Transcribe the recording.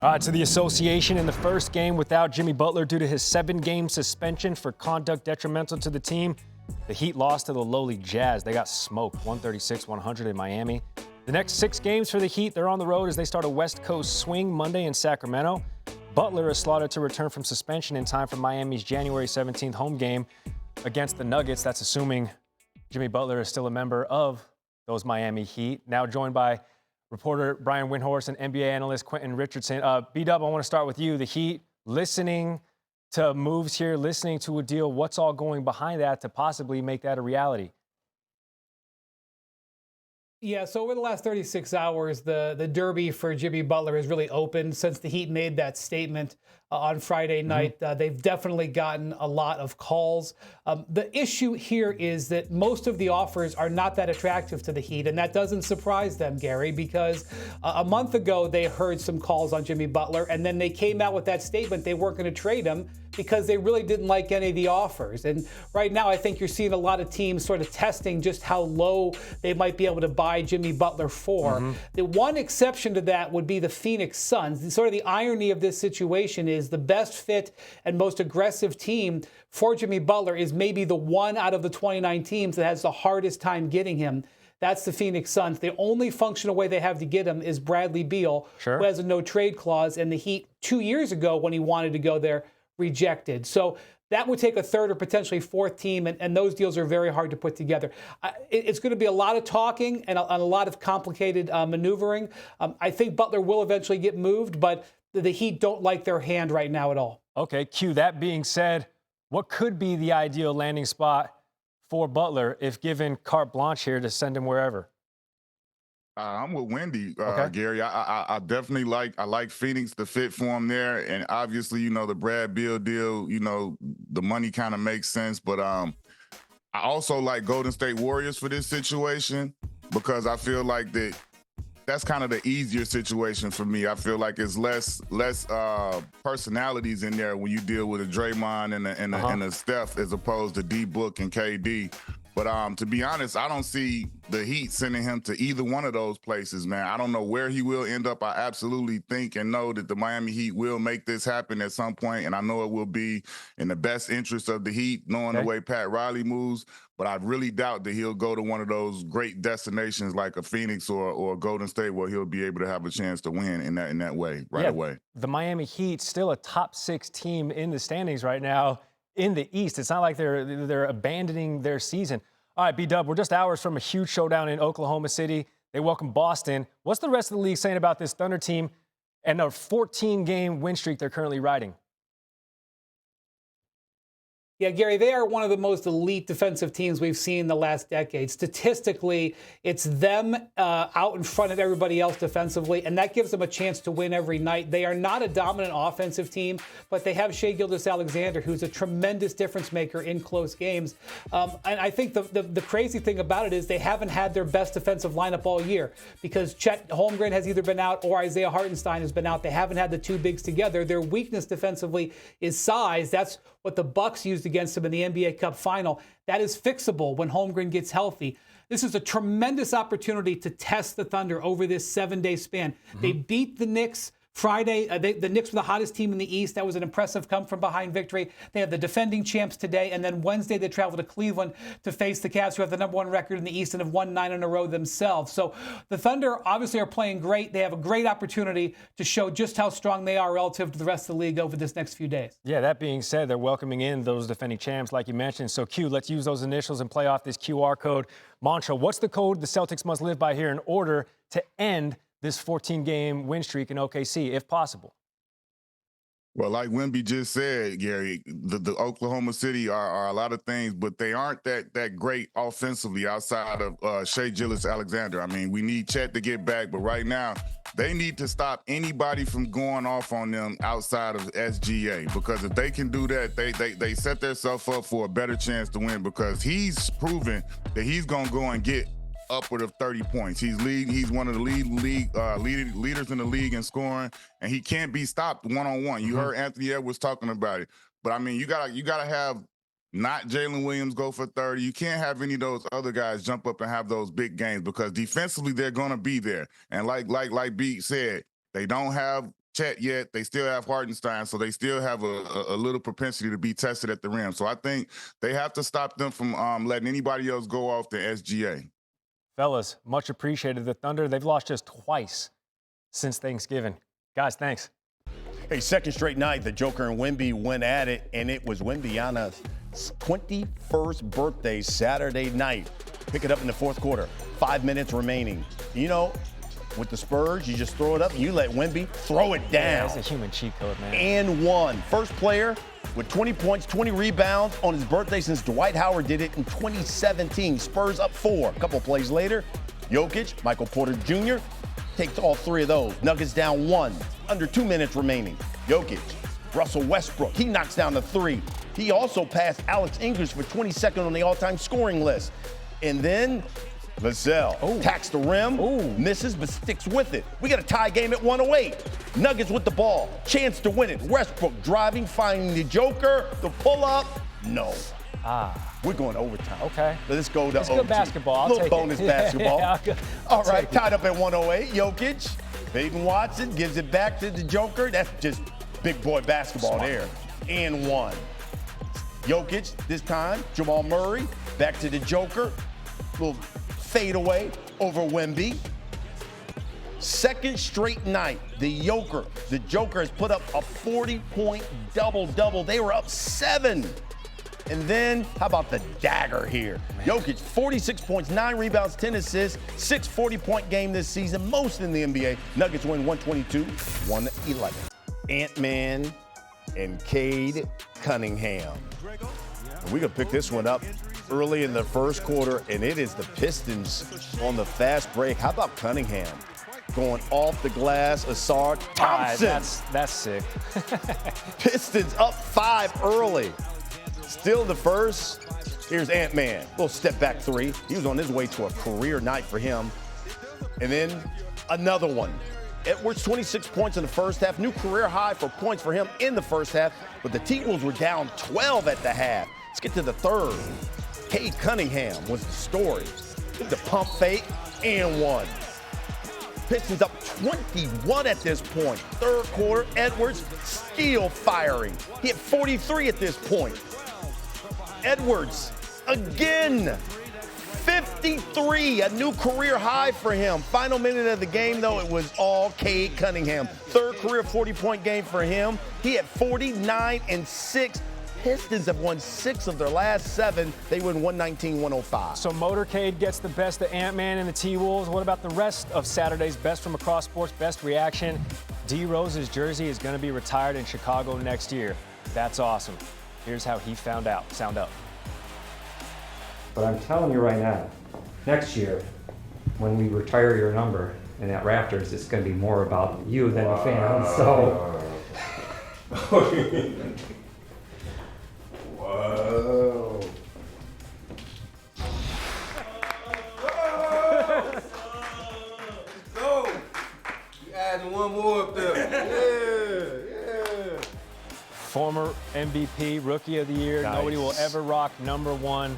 To the association in the first game without Jimmy Butler due to his 7-game suspension for conduct detrimental to the team. The Heat lost to the lowly Jazz. They got smoked 136-100 in Miami. The next 6 games for the Heat, they're on the road as they start a West Coast swing Monday in Sacramento. Butler is slotted to return from suspension in time for Miami's January 17th home game against the Nuggets. That's assuming Jimmy Butler is still a member of those Miami Heat. Now joined by reporter Brian Windhorst and NBA analyst Quentin Richardson. B-Dub, I want to start with you. The Heat listening to moves here, listening to a deal. What's all going behind that to possibly make that a reality? Yeah, so over the last 36 hours, the derby for Jimmy Butler has really opened since the Heat made that statement on Friday night. They've definitely gotten a lot of calls. The issue here is that most of the offers are not that attractive to the Heat, and that doesn't surprise them, Gary, because a month ago they heard some calls on Jimmy Butler, and then they came out with that statement they weren't going to trade him because they really didn't like any of the offers. And right now I think you're seeing a lot of teams sort of testing just how low they might be able to buy Jimmy Butler for. The one exception to that would be the Phoenix Suns. Sort of the irony of this situation is the best fit and most aggressive team for Jimmy Butler is maybe the one out of the 29 teams that has the hardest time getting him. That's the Phoenix Suns. The only functional way they have to get him is Bradley Beal, who has a no-trade clause, and the Heat 2 years ago when he wanted to go there, rejected. So that would take a third or potentially fourth team, and those deals are very hard to put together. It's going to be a lot of talking and a lot of complicated maneuvering. I think Butler will eventually get moved, but the Heat don't like their hand right now at all. Okay, Q, that being said, what could be the ideal landing spot for Butler if given carte blanche here to send him wherever? I'm with Wendy, Gary. I definitely like Phoenix, the fit for him there, and obviously, the Brad Beal deal, the money kind of makes sense. But I also like Golden State Warriors for this situation because I feel like that's kind of the easier situation for me. I feel like it's less personalities in there when you deal with a Draymond and a Steph as opposed to D-Book and KD. But to be honest, I don't see the Heat sending him to either one of those places, man. I don't know where he will end up. I absolutely think and know that the Miami Heat will make this happen at some point, and I know it will be in the best interest of the Heat, knowing the way Pat Riley moves. But I really doubt that he'll go to one of those great destinations like a Phoenix or a Golden State where he'll be able to have a chance to win in that way away. The Miami Heat still a top 6 team in the standings right now in the East. It's not like they're abandoning their season. All right, B-Dub, we're just hours from a huge showdown in Oklahoma City. They welcome Boston. What's the rest of the league saying about this Thunder team and a 14-game win streak they're currently riding? Yeah, Gary, they are one of the most elite defensive teams we've seen in the last decade. Statistically, it's them out in front of everybody else defensively, and that gives them a chance to win every night. They are not a dominant offensive team, but they have Shai Gilgeous-Alexander, who's a tremendous difference maker in close games. And I think the crazy thing about it is they haven't had their best defensive lineup all year because Chet Holmgren has either been out or Isaiah Hartenstein has been out. They haven't had the two bigs together. Their weakness defensively is size. That's what the Bucks used against them in the NBA Cup final. That is fixable when Holmgren gets healthy. This is a tremendous opportunity to test the Thunder over this 7-day span. They beat the Knicks Friday. The Knicks were the hottest team in the East. That was an impressive come-from-behind victory. They have the defending champs today, and then Wednesday they travel to Cleveland to face the Cavs, who have the #1 record in the East and have won 9 in a row themselves. So the Thunder obviously are playing great. They have a great opportunity to show just how strong they are relative to the rest of the league over this next few days. Yeah, that being said, they're welcoming in those defending champs, like you mentioned. So, Q, let's use those initials and play off this QR code mantra. What's the code the Celtics must live by here in order to end this 14-game win streak in OKC, if possible? Well, like Wemby just said, Gary, the Oklahoma City are a lot of things, but they aren't that great offensively outside of Shai Gilgeous-Alexander. I mean, we need Chet to get back, but right now they need to stop anybody from going off on them outside of SGA, because if they can do that, they set themselves up for a better chance to win, because he's proven that he's going to go and get upward of 30 points. He's one of the leaders in the league in scoring, and he can't be stopped one-on-one. You heard Anthony Edwards talking about it. But I mean, you gotta have not Jalen Williams go for 30. You can't have any of those other guys jump up and have those big games, because defensively they're gonna be there. And like B said, they don't have Chet yet. They still have Hartenstein, so they still have a little propensity to be tested at the rim. So I think they have to stop them from letting anybody else go off the SGA. Fellas, much appreciated. The Thunder, they've lost just twice since Thanksgiving. Guys, thanks. Hey, second straight night, the Joker and Wemby went at it, and it was Wembyana's 21st birthday Saturday night. Pick it up in the fourth quarter. 5 minutes remaining. You know, with the Spurs, you just throw it up and you let Wemby throw it down. Yeah, it's a human cheat code, man. And one. First player with 20 points, 20 rebounds on his birthday since Dwight Howard did it in 2017. Spurs up 4. A couple plays later, Jokic, Michael Porter Jr. takes all 3 of those. Nuggets down 1. Under 2 minutes remaining. Jokic, Russell Westbrook, he knocks down the 3. He also passed Alex English for 22nd on the all-time scoring list. And then Vassell tacks the rim, misses, but sticks with it. We got a tie game at 108. Nuggets with the ball, chance to win it. Westbrook driving, finding the Joker, the pull-up, no. We're going overtime. Okay. Let's go to It's OT. good basketball. I'll Little take bonus it. basketball. Yeah, All right, tied up at 108. Jokic, Peyton Watson gives it back to the Joker. That's just big boy basketball there. And 1. Jokic, this time, Jamal Murray, back to the Joker. Little fade away over Wemby. Second straight night, the Joker has put up a 40-point double-double. They were up 7. And then, how about the dagger here? Jokic, 46 points, 9 rebounds, 10 assists, 6 40-point game this season, most in the NBA. Nuggets win 122-111. Ant-Man and Cade Cunningham. We're going to pick this one up early in the first quarter, and it is the Pistons on the fast break. How about Cunningham going off the glass? Asar Thompson. That's sick. Pistons up 5 early. Still the first. Here's Ant-Man. Little step back 3. He was on his way to a career night for him. And then another one. Edwards, 26 points in the first half. New career high for points for him in the first half. But the T-Wolves were down 12 at the half. Let's get to the third. Cade Cunningham was the story. Did the pump fake and 1. Pistons up 21 at this point. Third quarter, Edwards still firing. He hit 43 at this point. Edwards, again, 53, a new career high for him. Final minute of the game, though, it was all Cade Cunningham. Third career 40-point game for him. He had 49 and 6. Pistons have won 6 of their last 7. They win 119-105. So Motorcade gets the best of Ant-Man and the T-Wolves. What about the rest of Saturday's Best from Across Sports Best Reaction? D. Rose's jersey is going to be retired in Chicago next year. That's awesome. Here's how he found out. Sound up. But I'm telling you right now, next year, when we retire your number in that Raptors, it's going to be more about you than the fans. So. Whoa. So, you adding one more up there. Yeah. Former MVP, Rookie of the Year. Nice. Nobody will ever rock number 1.